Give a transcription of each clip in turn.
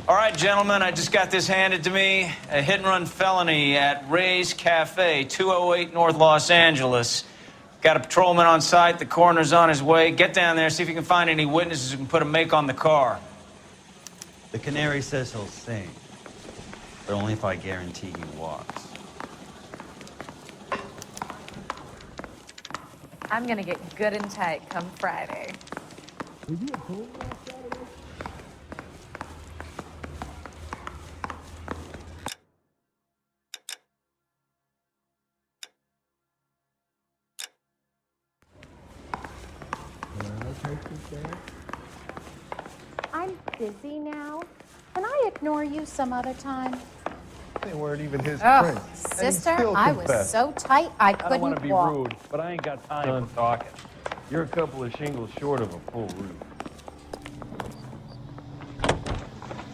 All right, gentlemen, I just got this handed to me. A hit-and-run felony at Ray's Cafe, 208 North Los Angeles. Got a patrolman on site. The coroner's on his way. Get down there, see if you can find any witnesses who can put a make on the car. The canary says he'll sing, but only if I guarantee he walks. I'm gonna get good and tight come Friday. Did you approve last Saturday? I'm busy now. Can I ignore you some other time? They weren't even his Oh, prints. sister, I was so tight I couldn't I don't want to be walk. rude, but I ain't got time for talking. You're a couple of shingles short of a full roof.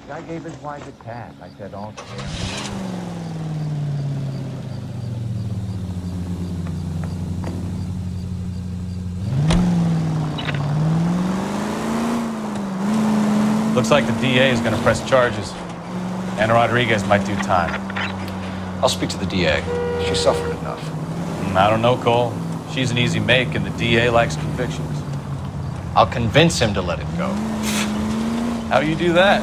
Guy gave his wife a tat. I said, don't care. Looks like the DA is going to press charges. Anna Rodriguez might do time. I'll speak to the DA. She suffered enough. I don't know, Cole. She's an easy make, and the DA likes convictions. I'll convince him to let it go. How you do that?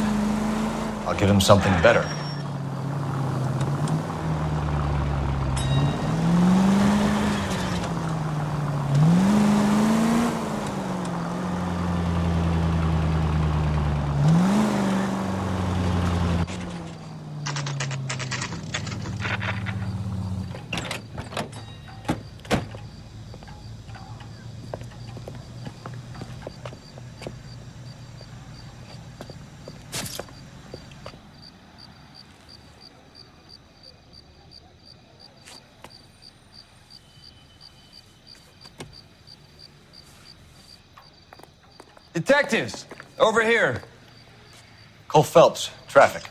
I'll give him something better. Detectives, over here. Cole Phelps, traffic.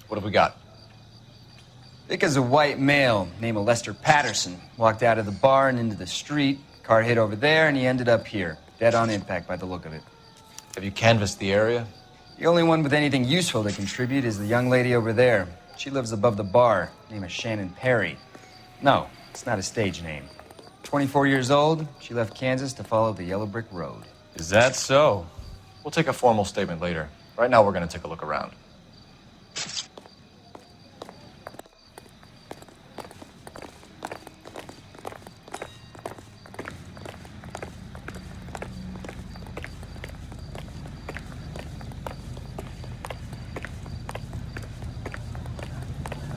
What have we got? Vic is a white male named Lester Patterson. Walked out of the bar and into the street. Car hit over there, and he ended up here. Dead on impact by the look of it. Have you canvassed the area? The only one with anything useful to contribute is the young lady over there. She lives above the bar. Name is Shannon Perry. No, it's not a stage name. 24 years old, she left Kansas to follow the Yellow Brick Road. Is that so? We'll take a formal statement later. Right now, we're going to take a look around.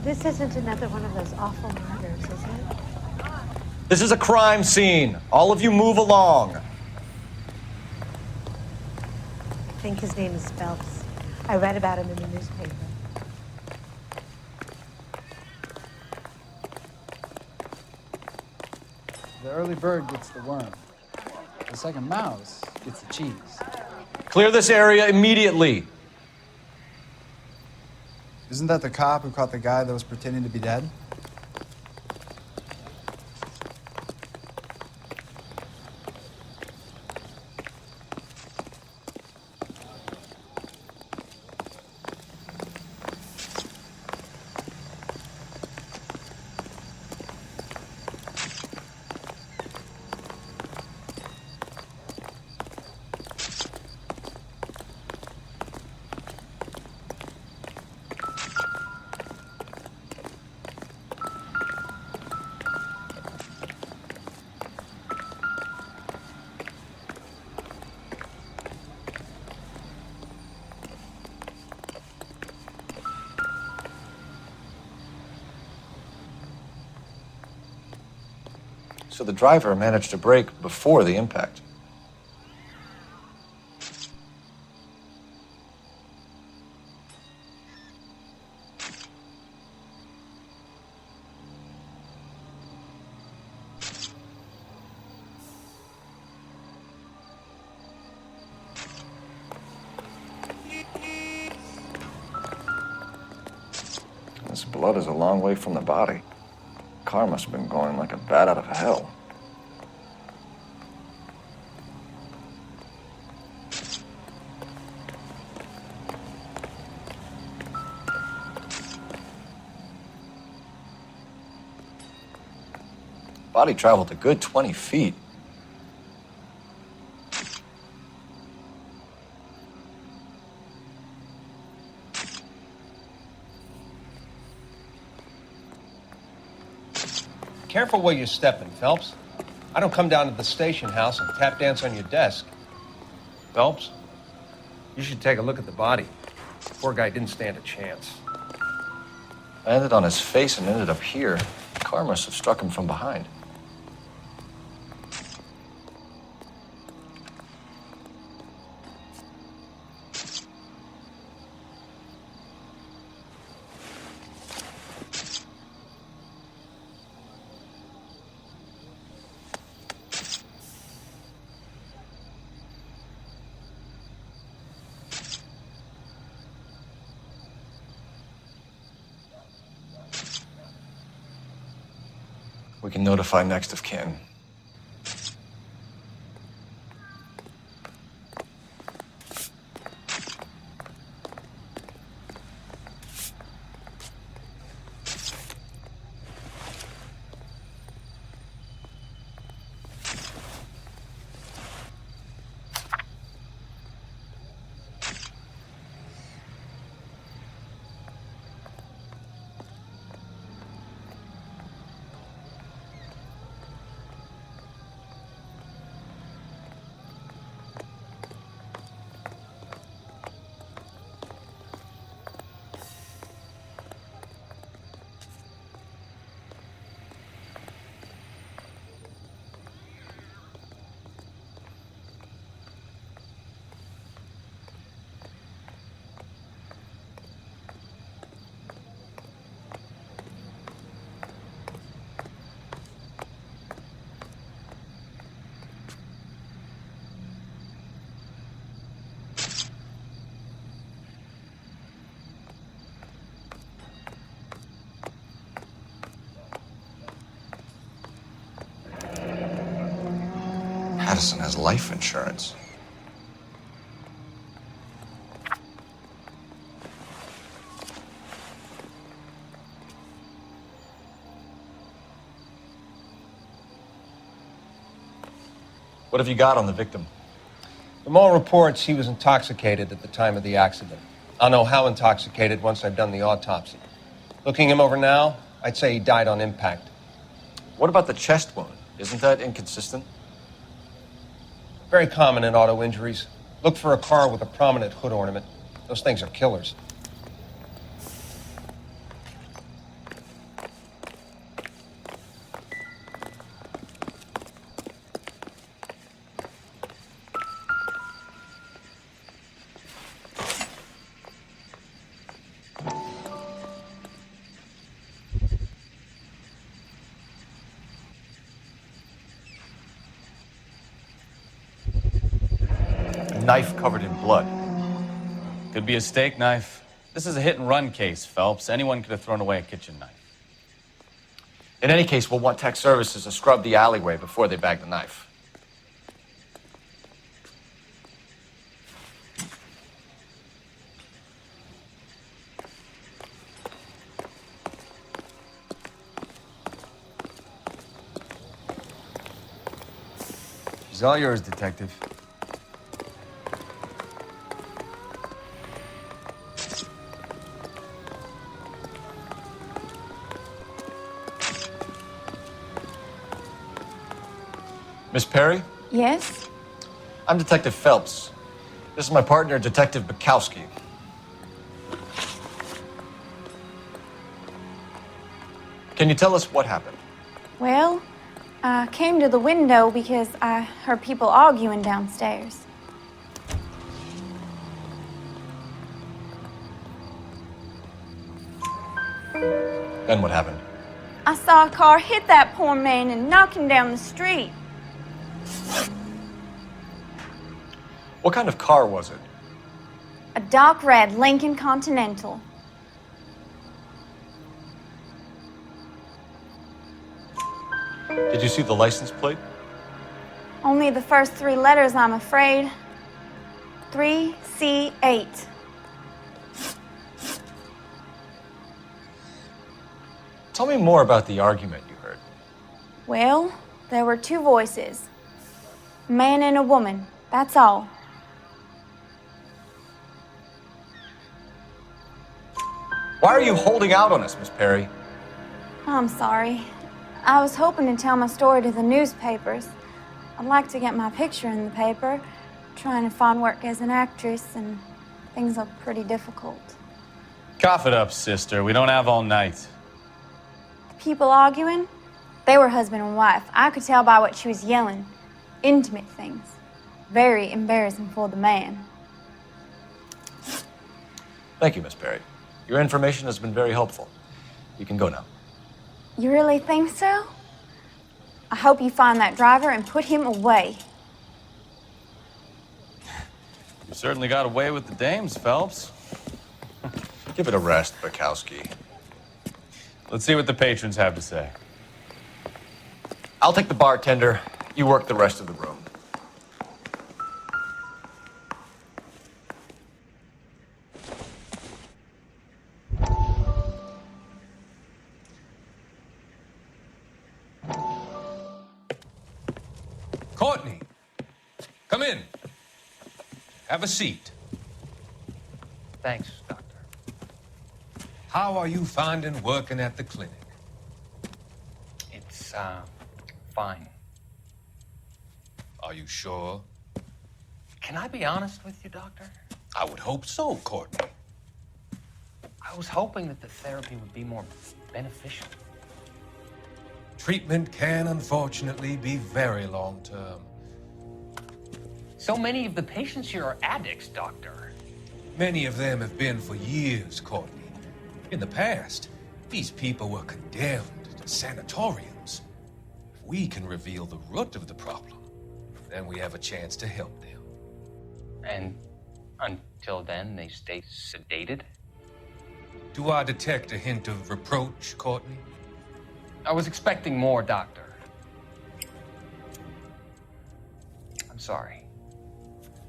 This isn't another one of those awful murders, is it? This is a crime scene. All of you move along. I think his name is Phelps. I read about him in the newspaper. The early bird gets the worm. The second mouse gets the cheese. Clear this area immediately. Isn't that the cop who caught the guy that was pretending to be dead? So the driver managed to brake before the impact. This blood is a long way from the body. Car must have been going like a bat out of hell. Body traveled a good 20 feet. Careful where you're stepping, Phelps. I don't come down to the station house and tap dance on your desk. Phelps, you should take a look at the body. Poor guy didn't stand a chance. I landed on his face and ended up here. The car must have struck him from behind. We can notify next of kin. Addison has life insurance. What have you got on the victim? From all reports, he was intoxicated at the time of the accident. I'll know how intoxicated once I've done the autopsy. Looking him over now, I'd say he died on impact. What about the chest wound? Isn't that inconsistent? Very common in auto injuries. Look for a car with a prominent hood ornament. Those things are killers. Knife covered in blood. Could be a steak knife. This is a hit-and-run case, Phelps. Anyone could have thrown away a kitchen knife. In any case, we'll want tech services to scrub the alleyway before they bag the knife. She's all yours, Detective. Miss Perry? Yes? I'm Detective Phelps. This is my partner, Detective Bukowski. Can you tell us what happened? Well, I came to the window because I heard people arguing downstairs. Then what happened? I saw a car hit that poor man and knock him down the street. What kind of car was it? A dark red Lincoln Continental. Did you see the license plate? Only the first three letters, I'm afraid. 3C8. Tell me more about the argument you heard. Well, there were two voices. A man and a woman, that's all. Why are you holding out on us, Miss Perry? I'm sorry. I was hoping to tell my story to the newspapers. I'd like to get my picture in the paper. Trying to find work as an actress, and things are pretty difficult. Cough it up, sister. We don't have all night. People arguing? They were husband and wife. I could tell by what she was yelling. Intimate things. Very embarrassing for the man. Thank you, Miss Perry. Your information has been very helpful. You can go now. You really think so? I hope you find that driver and put him away. You certainly got away with the dames, Phelps. Give it a rest, Bukowski. Let's see what the patrons have to say. I'll take the bartender. You work the rest of the room. Courtney, come in. Have a seat. Thanks, Doctor. How are you finding working at the clinic? It's, fine. Are you sure? Can I be honest with you, Doctor? I would hope so, Courtney. I was hoping that the therapy would be more beneficial. Treatment can, unfortunately, be very long-term. So many of the patients here are addicts, Doctor. Many of them have been for years, Courtney. In the past, these people were condemned to sanatoriums. If we can reveal the root of the problem, then we have a chance to help them. And until then, they stay sedated? Do I detect a hint of reproach, Courtney? I was expecting more, Doctor. I'm sorry.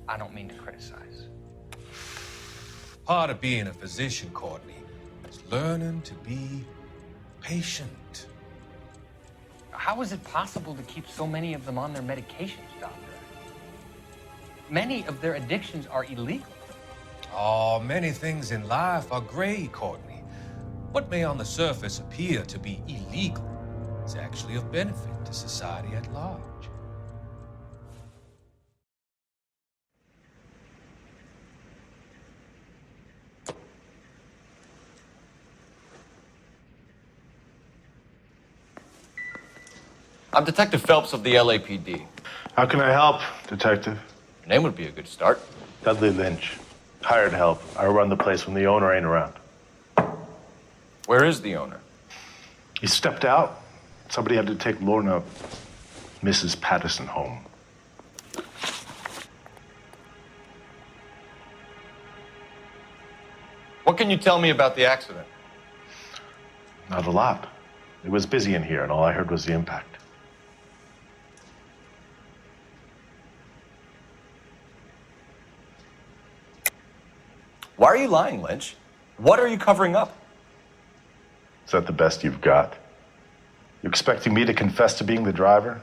I don't mean to criticize. Part of being a physician, Courtney, is learning to be patient. How is it possible to keep so many of them on their medications, Doctor? Many of their addictions are illegal. Oh, many things in life are gray, Courtney. What may on the surface appear to be illegal is actually of benefit to society at large. I'm Detective Phelps of the LAPD. How can I help, Detective? Your name would be a good start. Dudley Lynch. Hired help. I run the place when the owner ain't around. Where is the owner? He stepped out. Somebody had to take Lorna, Mrs. Patterson, home. What can you tell me about the accident? Not a lot. It was busy in here, and all I heard was the impact. Why are you lying, Lynch? What are you covering up? Is that the best you've got? You expecting me to confess to being the driver?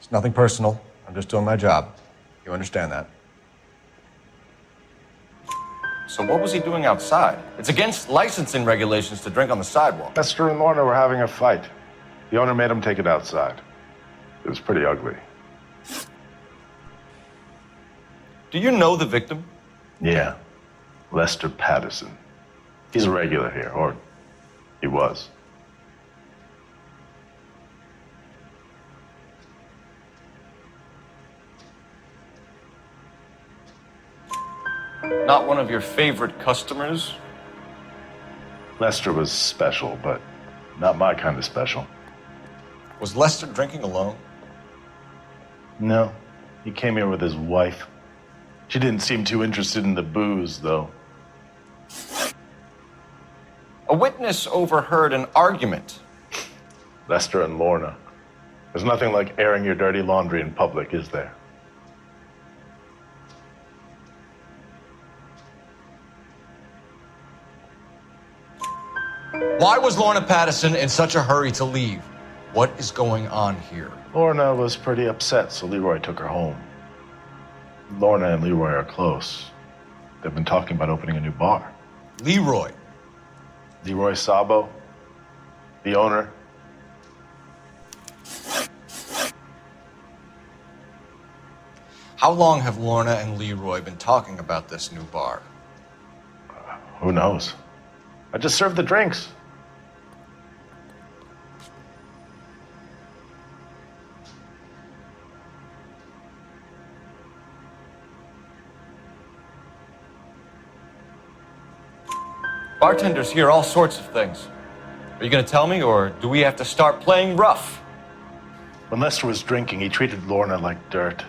It's nothing personal. I'm just doing my job. You understand that? So what was he doing outside? It's against licensing regulations to drink on the sidewalk. Lester and Lorna were having a fight. The owner made him take it outside. It was pretty ugly. Do you know the victim? Yeah. Lester Patterson. He's a regular here, or he was. Not one of your favorite customers? Lester was special, but not my kind of special. Was Lester drinking alone? No. He came here with his wife. She didn't seem too interested in the booze, though. A witness overheard an argument. Lester and Lorna. There's nothing like airing your dirty laundry in public, is there? Why was Lorna Patterson in such a hurry to leave? What is going on here? Lorna was pretty upset, so Leroy took her home. Lorna and Leroy are close. They've been talking about opening a new bar. Leroy? Leroy Sabo, the owner. How long have Lorna and Leroy been talking about this new bar? Who knows? I just served the drinks. Bartenders hear all sorts of things. Are you going to tell me, or do we have to start playing rough? When Lester was drinking, he treated Lorna like dirt.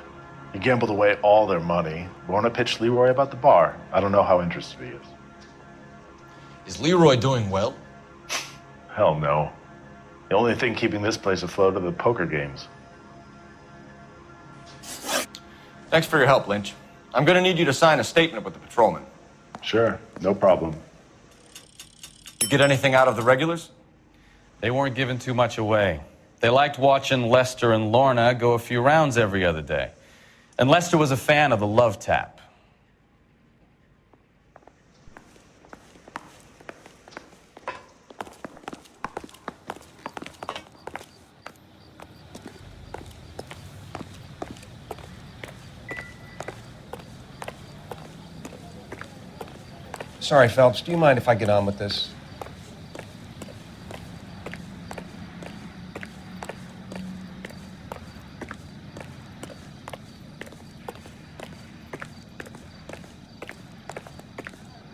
He gambled away all their money. Lorna pitched Leroy about the bar. I don't know how interested he is. Is Leroy doing well? Hell no. The only thing keeping this place afloat are the poker games. Thanks for your help, Lynch. I'm going to need you to sign a statement with the patrolman. Sure, no problem. You get anything out of the regulars? They weren't giving too much away. They liked watching Lester and Lorna go a few rounds every other day. And Lester was a fan of the love tap. Sorry, Phelps, do you mind if I get on with this?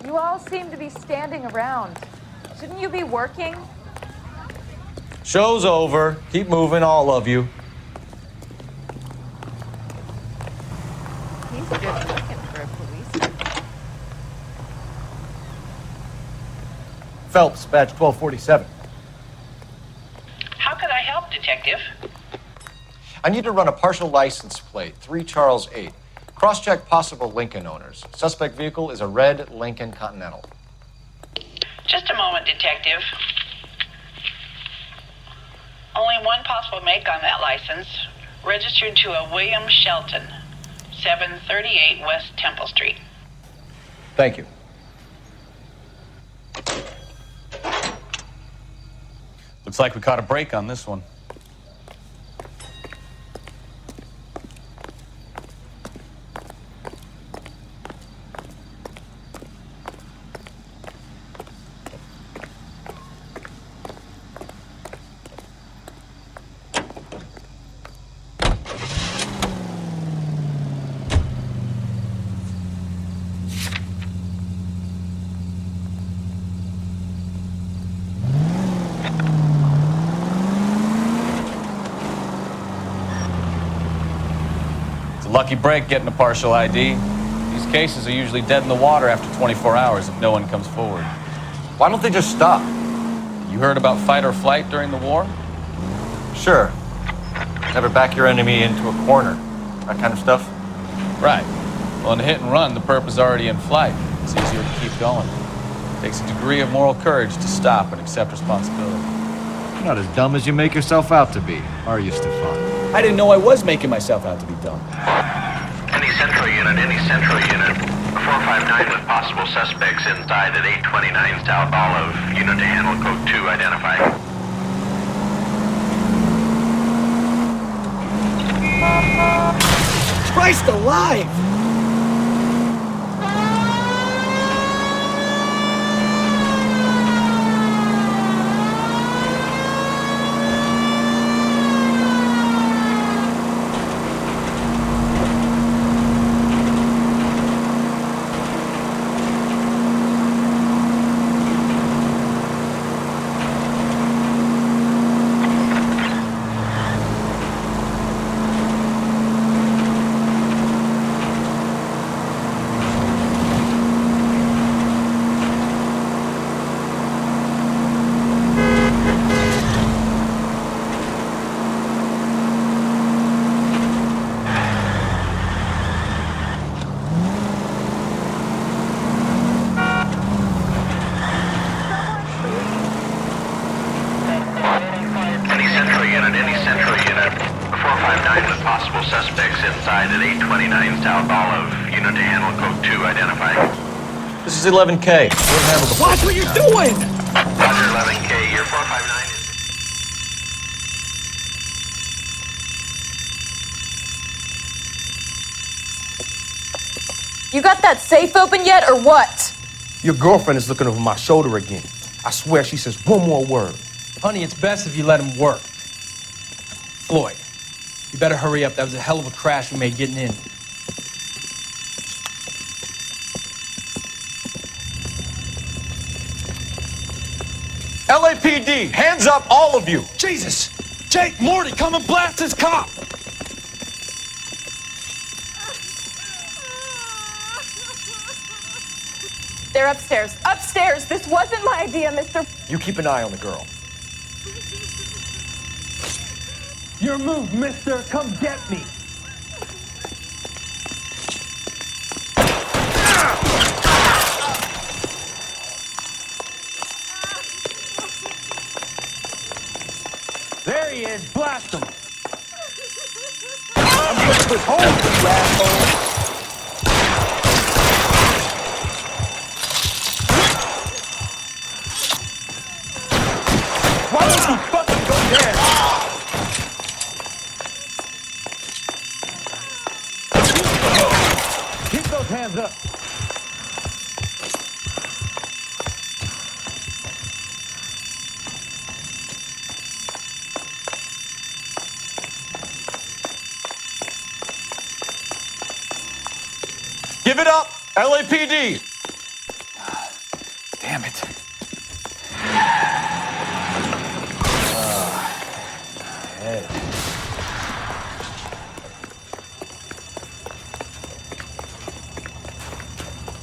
You all seem to be standing around. Shouldn't you be working? Show's over. Keep moving, all of you. He's good looking for a policeman. Phelps, badge 1247. How could I help, Detective? I need to run a partial license plate, 3 Charles 8. Cross-check possible Lincoln owners. Suspect vehicle is a red Lincoln Continental. Just a moment, Detective. Only one possible make on that license. Registered to a William Shelton, 738 West Temple Street. Thank you. Looks like we caught a break on this one. Lucky break getting a partial ID. These cases are usually dead in the water after 24 hours if no one comes forward. Why don't they just stop? You heard about fight or flight during the war? Sure. Never back your enemy into a corner. That kind of stuff? Right. Well, in a hit and run, the perp is already in flight. It's easier to keep going. It takes a degree of moral courage to stop and accept responsibility. You're not as dumb as you make yourself out to be, are you, Stefan? I didn't know I was making myself out to be dumb. Any central unit. 459 with possible suspects inside at 829 South Olive. Unit to handle code 2 identified. Christ alive! inside at 829 South Olive. Unit to handle code 2 identified. This is 11K. We'll handle the... Watch what you're doing! Roger, 11K. Your 459 is... You got that safe open yet, or what? Your girlfriend is looking over my shoulder again. I swear she says one more word. Honey, it's best if you let him work. Floyd, you better hurry up. That was a hell of a crash we made getting in. LAPD, hands up, all of you! Jesus! Jake, Morty, come and blast this cop! They're upstairs. Upstairs! This wasn't my idea, Mr. You keep an eye on the girl. Your move, mister. Come get me. There he is. Blast him. I'm going to put holes in you, asshole. Why don't you fucking go there? Keep those hands up. Give it up, LAPD. Damn it. Head.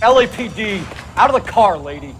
LAPD, out of the car, lady.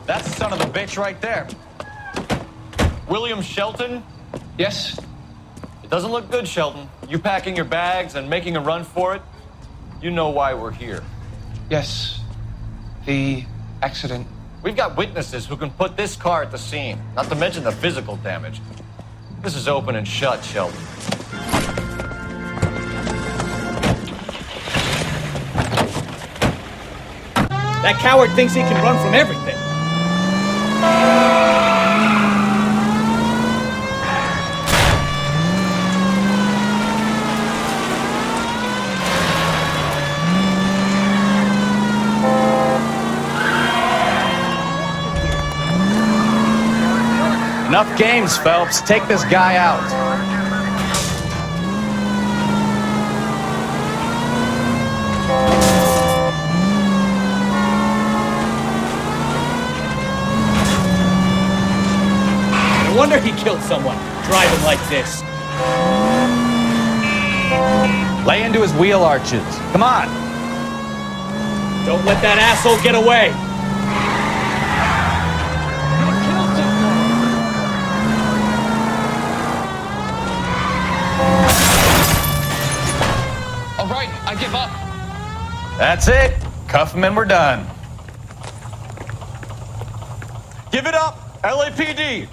That's the son of a bitch right there. William Shelton? Yes? It doesn't look good, Shelton. You packing your bags and making a run for it? You know why we're here. Yes. The accident We've got witnesses who can put this car at the scene, not to mention the physical damage. This is open and shut, Sheldon. That coward thinks he can run from everything. Enough games, Phelps. Take this guy out. No wonder he killed someone, driving like this. Lay into his wheel arches. Come on. Don't let that asshole get away. All right, I give up. That's it. Cuff him and we're done. Give it up, LAPD!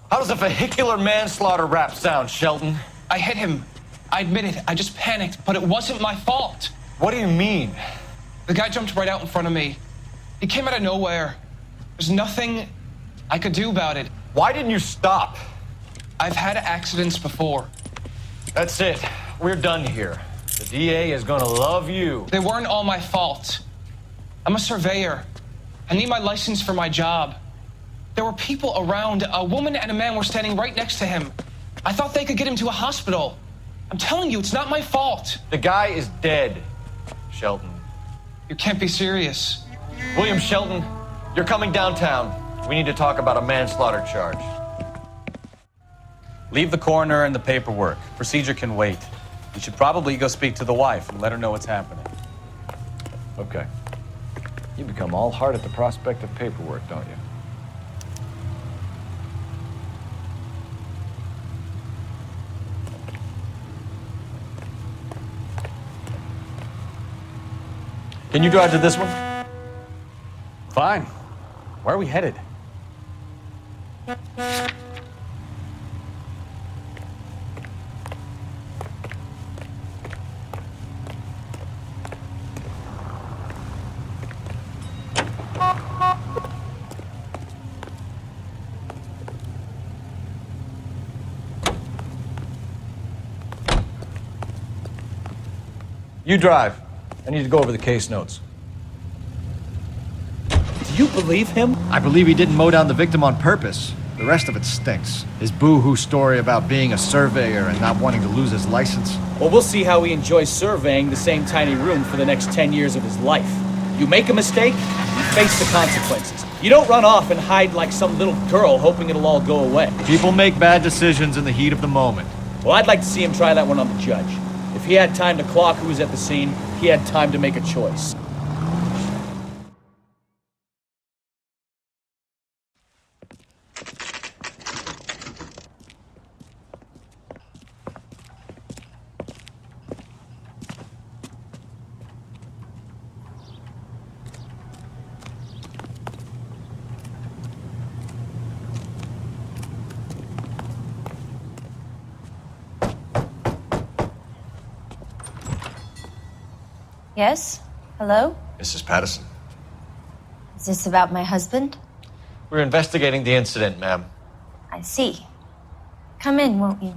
How does a vehicular manslaughter rap sound, Sheldon? I hit him. I admit it. I just panicked, but it wasn't my fault. What do you mean? The guy jumped right out in front of me. He came out of nowhere. There's nothing I could do about it. Why didn't you stop? I've had accidents before. That's it. We're done here. The DA is gonna love you. They weren't all my fault. I'm a surveyor. I need my license for my job. There were people around. A woman and a man were standing right next to him. I thought they could get him to a hospital. I'm telling you, it's not my fault. The guy is dead, Shelton. You can't be serious. William Shelton, you're coming downtown. We need to talk about a manslaughter charge. Leave the coroner and the paperwork. Procedure can wait. You should probably go speak to the wife and let her know what's happening. Okay. You become all heart at the prospect of paperwork, don't you? Can you drive to this one? Fine. Where are we headed? You drive. I need to go over the case notes. Do you believe him? I believe he didn't mow down the victim on purpose. The rest of it stinks. His boo-hoo story about being a surveyor and not wanting to lose his license. Well, we'll see how he enjoys surveying the same tiny room for the next 10 years of his life. You make a mistake, you face the consequences. You don't run off and hide like some little girl hoping it'll all go away. People make bad decisions in the heat of the moment. Well, I'd like to see him try that one on the judge. If he had time to clock who was at the scene, he had time to make a choice. Yes? Hello? Mrs. Patterson. Is this about my husband? We're investigating the incident, ma'am. I see. Come in, won't you?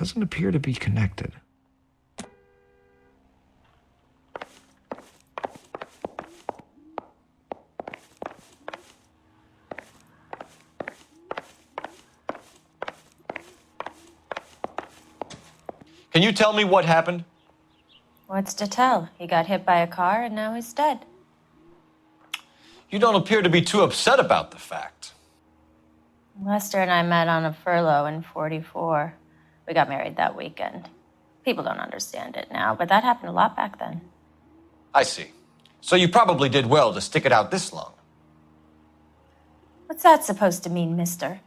doesn't appear to be connected. Can you tell me what happened? What's to tell? He got hit by a car and now he's dead. You don't appear to be too upset about the fact. Lester and I met on a furlough in 44. We got married that weekend. People don't understand it now, but that happened a lot back then. I see. So you probably did well to stick it out this long. What's that supposed to mean, mister?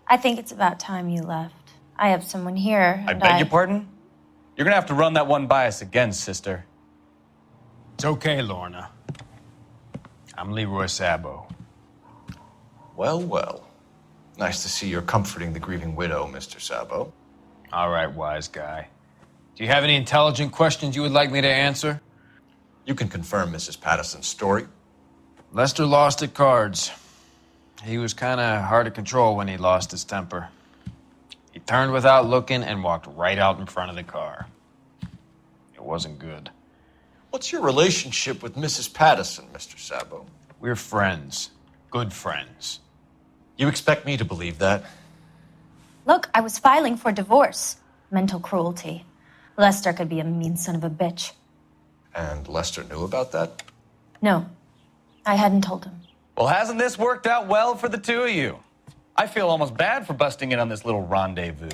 I think it's about time you left. I have someone here, I and beg your pardon? You're gonna have to run that one by us again, sister. It's okay, Lorna. I'm Leroy Sabo. Well, well. Nice to see you're comforting the grieving widow, Mr. Sabo. All right, wise guy. Do you have any intelligent questions you would like me to answer? You can confirm Mrs. Patterson's story. Lester lost at cards. He was kind of hard to control when he lost his temper. He turned without looking and walked right out in front of the car. It wasn't good. What's your relationship with Mrs. Patterson, Mr. Sabo? We're friends. Good friends. You expect me to believe that? Look, I was filing for divorce. Mental cruelty. Lester could be a mean son of a bitch. And Lester knew about that? No, I hadn't told him. Well, hasn't this worked out well for the two of you? I feel almost bad for busting in on this little rendezvous.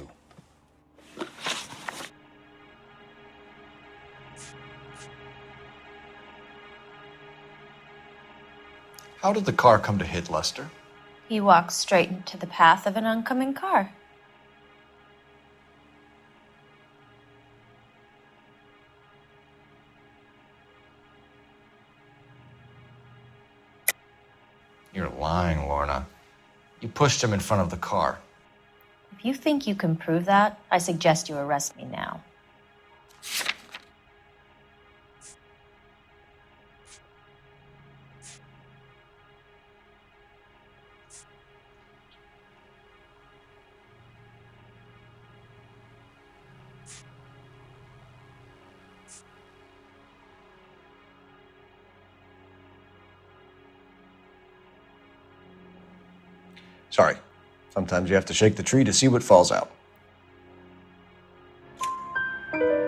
How did the car come to hit Lester? He walked straight into the path of an oncoming car. You're lying, Lorna. You pushed him in front of the car. If you think you can prove that, I suggest you arrest me now. Sorry. Sometimes you have to shake the tree to see what falls out.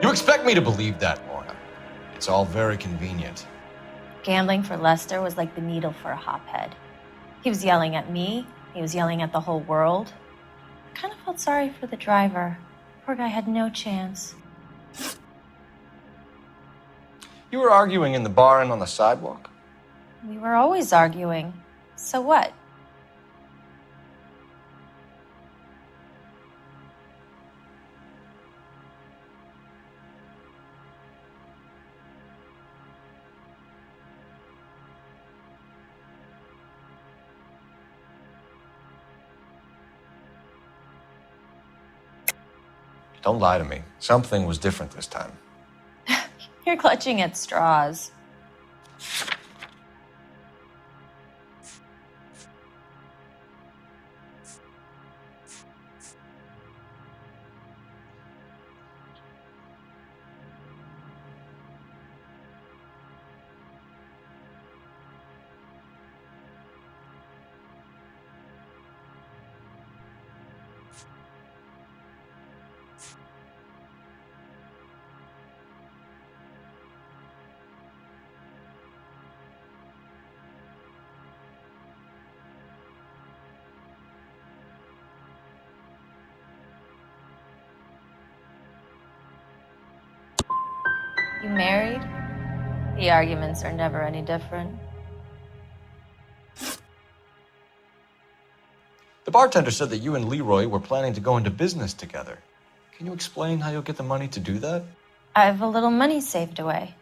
You expect me to believe that, Lorna. It's all very convenient. Gambling for Lester was like the needle for a hophead. He was yelling at me. He was yelling at the whole world. I kind of felt sorry for the driver. Poor guy had no chance. You were arguing in the bar and on the sidewalk? We were always arguing. So what? Don't lie to me. Something was different this time. You're clutching at straws. You married? The arguments are never any different. The bartender said that you and Leroy were planning to go into business together. Can you explain how you'll get the money to do that? I have a little money saved away.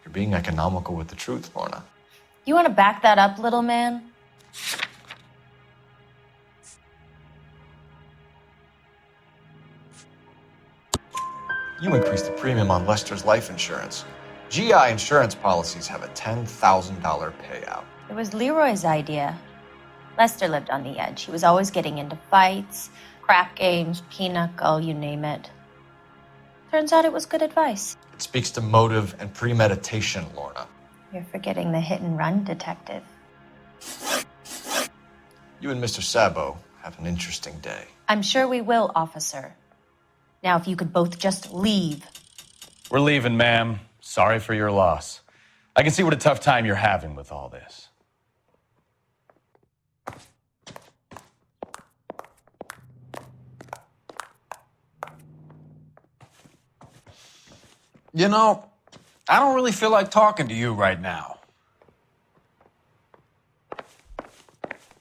You're being economical with the truth, Lorna. You want to back that up, little man? You increased the premium on Lester's life insurance. GI insurance policies have a $10,000 payout. It was Leroy's idea. Lester lived on the edge. He was always getting into fights, crap games, pinochle, you name it. Turns out it was good advice. It speaks to motive and premeditation, Lorna. You're forgetting the hit and run detective. You and Mr. Sabo have an interesting day. I'm sure we will, officer. Now, if you could both just leave. We're leaving, ma'am. Sorry for your loss. I can see what a tough time you're having with all this. You know, I don't really feel like talking to you right now.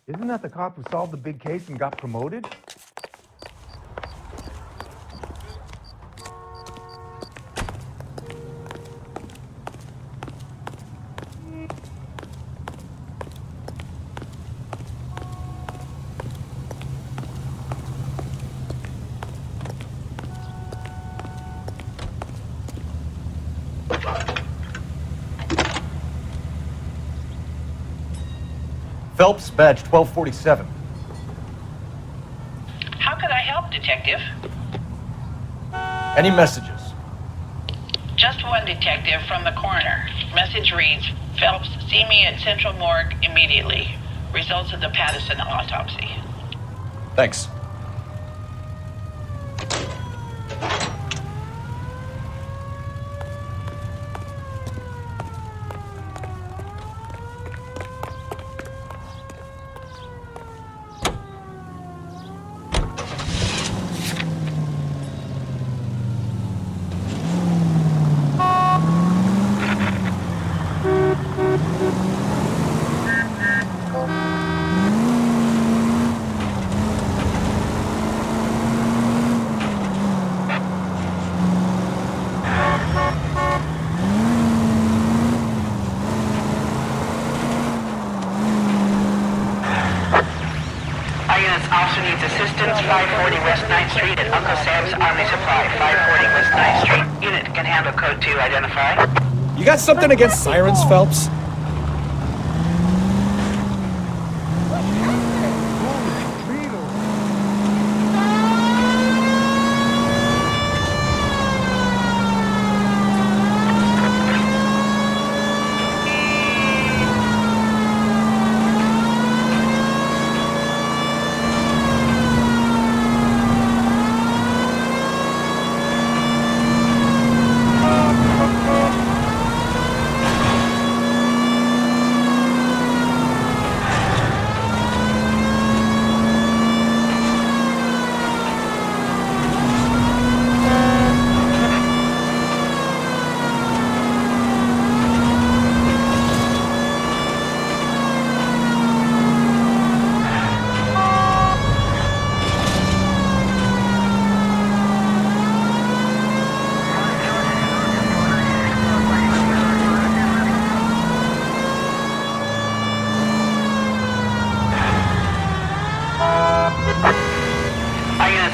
Isn't that the cop who solved the big case and got promoted? Phelps, badge 1247. How could I help, Detective? Any messages? Just one detective from the coroner. Message reads, Phelps, see me at Central Morgue immediately. Results of the Pattison autopsy. Thanks. Officer needs assistance, 540 West 9th Street at Uncle Sam's Army Supply, 540 West 9th Street. Unit can handle code 2, identify. You got something against sirens, Phelps?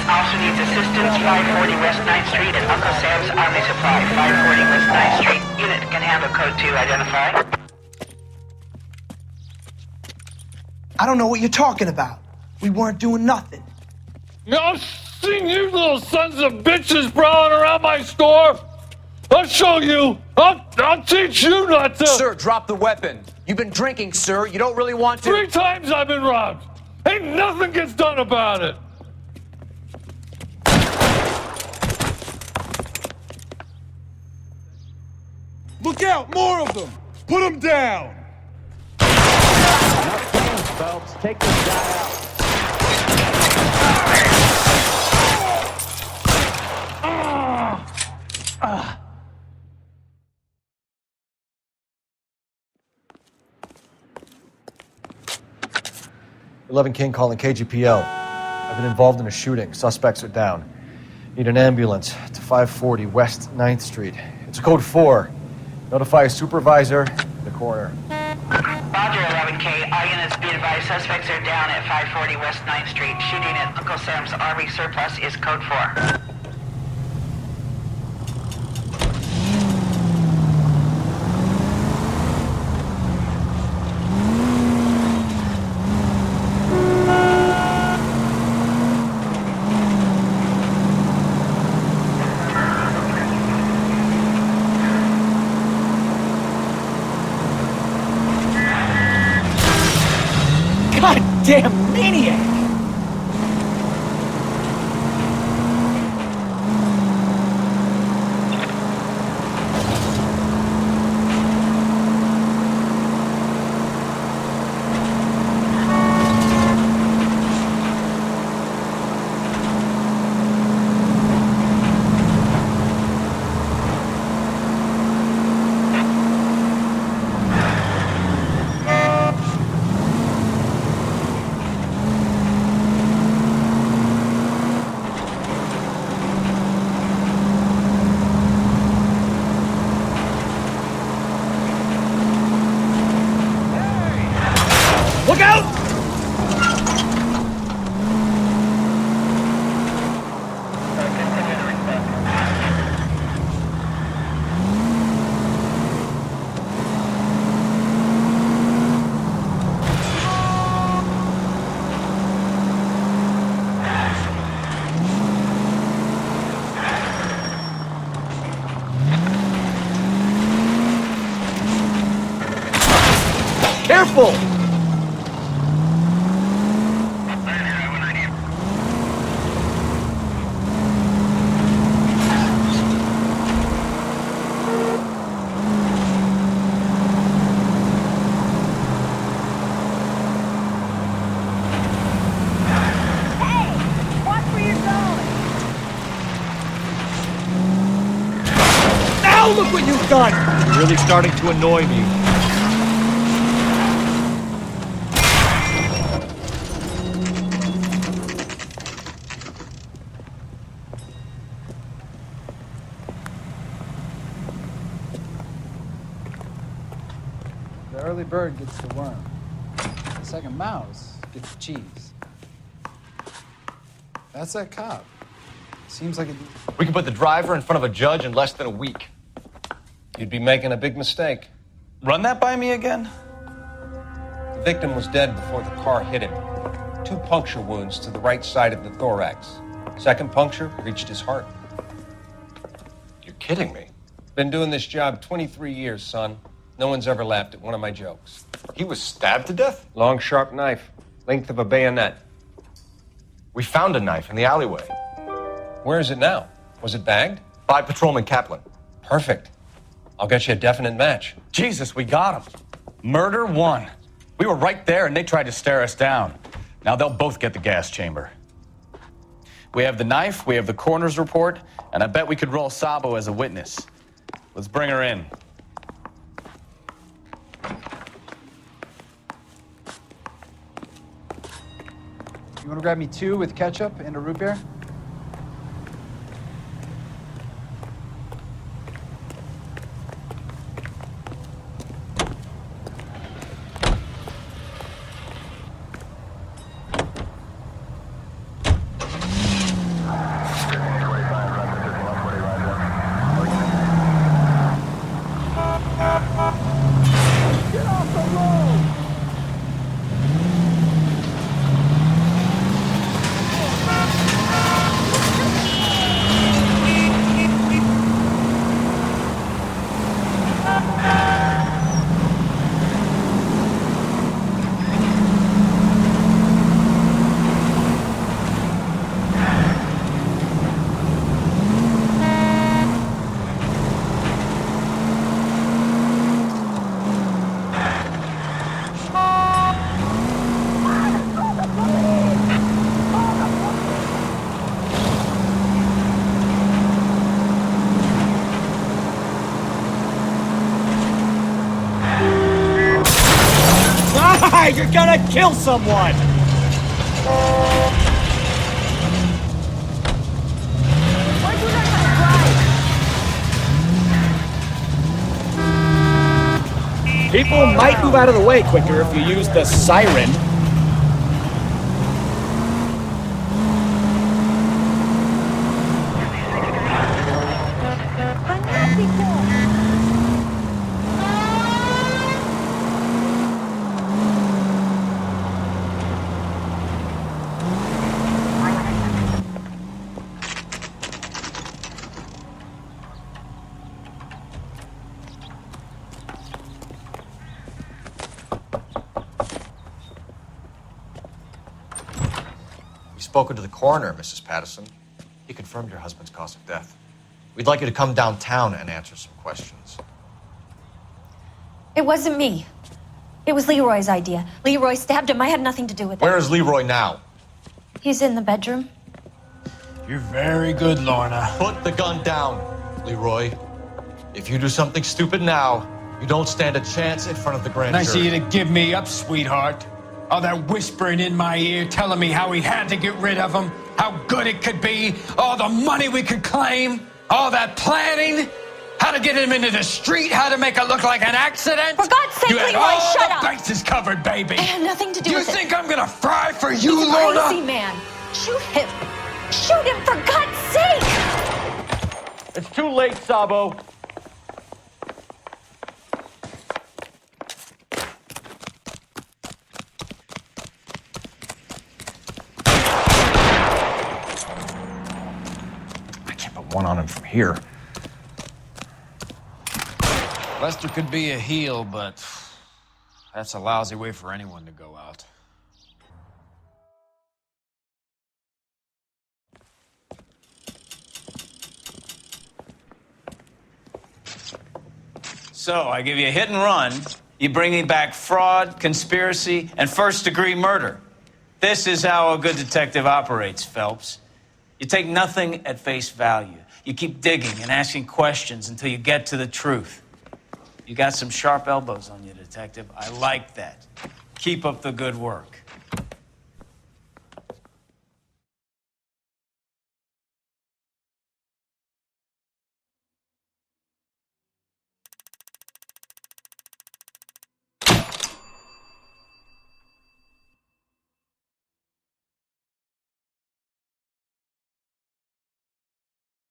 Officer needs assistance, 540 West 9th Street at Uncle Sam's Army Supply, 540 West 9th Street. Unit can handle code 2, identify. I don't know what you're talking about. We weren't doing nothing. I've seen you little sons of bitches prowling around my store. I'll show you. I'll teach you not to. Sir, drop the weapon. You've been drinking, sir. You don't really want to. 3 times I've been robbed. Ain't nothing gets done about it. Look out, more of them! Put them down! Enough games, Phelps. Take this guy out. 11 King calling KGPL. I've been involved in a shooting. Suspects are down. Need an ambulance to 540 West 9th Street. It's a code 4. Notify a supervisor in the coroner. Roger, 11K. All units be advised, suspects are down at 540 West 9th Street. Shooting at Uncle Sam's Army Surplus is code 4. goddamn maniac! Look out! Careful! Now look what you've done! You're really starting to annoy me. The early bird gets the worm. The second mouse gets the cheese. That's that cop. Seems like We can put the driver in front of a judge in less than a week. You'd be making a big mistake. Run that by me again? The victim was dead before the car hit him. 2 puncture wounds to the right side of the thorax. Second puncture reached his heart. You're kidding me. Been doing this job 23 years, son. No one's ever laughed at one of my jokes. He was stabbed to death? Long, sharp knife. Length of a bayonet. We found a knife in the alleyway. Where is it now? Was it bagged? By Patrolman Kaplan. Perfect. I'll get you a definite match. Jesus, we got him. Murder 1. We were right there and they tried to stare us down. Now they'll both get the gas chamber. We have the knife, we have the coroner's report, and I bet we could roll Sabo as a witness. Let's bring her in. You want to grab me 2 with ketchup and a root beer? You're gonna kill someone! People might move out of the way quicker if you use the siren. spoken to the coroner, Mrs. Patterson. He confirmed your husband's cause of death. We'd like you to come downtown and answer some questions. It wasn't me. It was Leroy's idea. Leroy stabbed him. I had nothing to do with it. Where is Leroy now? He's in the bedroom. You're very good, Lorna. Put the gun down, Leroy. If you do something stupid now, you don't stand a chance in front of the grand Nice jury. of you to give me up, sweetheart. All that whispering in my ear, telling me how we had to get rid of him, how good it could be, all the money we could claim, all that planning, how to get him into the street, how to make it look like an accident. For God's sake, you had Leroy, all shut the up. bases covered, baby. I had nothing to do you with it. You think I'm gonna fry for you, He's a Lorna? crazy man. Shoot him. Shoot him, for God's sake! It's too late, Sabo. One on him from here. Lester could be a heel, but that's a lousy way for anyone to go out. So, I give you a hit and run. You bring me back fraud, conspiracy, and first-degree murder. This is how a good detective operates, Phelps. You take nothing at face value. You keep digging and asking questions until you get to the truth. You got some sharp elbows on you, detective. I like that. Keep up the good work.